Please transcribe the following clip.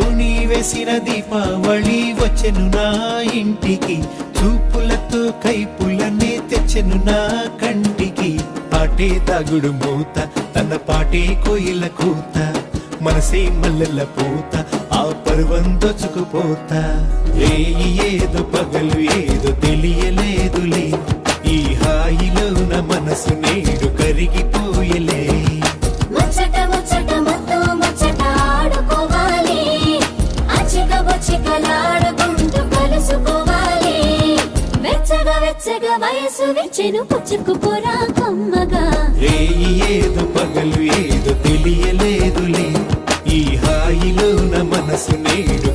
ఓని వేసిన దీపావళి వచ్చెను నా ఇంటికి, చూపులతో కైపులనే తెచ్చెను నా కంటికి. పాటే దాగుడు మూత, తన పాటే కోయిల కూత, మనసే మల్లెల పూత, ఆ పర్వం దోచుకుపోతా. రేయి ఏదో పగలు ఏదో తెలియలేదులే, ఈ హాయిలో నా మనసు నేడు కరిగిపోయలే. ముచ్చట ముచ్చట మత్తు ముచ్చట ఆడుకోవాలి, అచిక బొచ్చికలాడుకుంటూ కలుసుకోవాలి. వెచ్చగా వెచ్చగా వయసు విచ్చెను పుచ్చుకుపోరా కమ్మగా. రేయి ఏదో పగలు ఏదో తెలియలేదులే, ఈ హాయిలో నా మనసు నేడు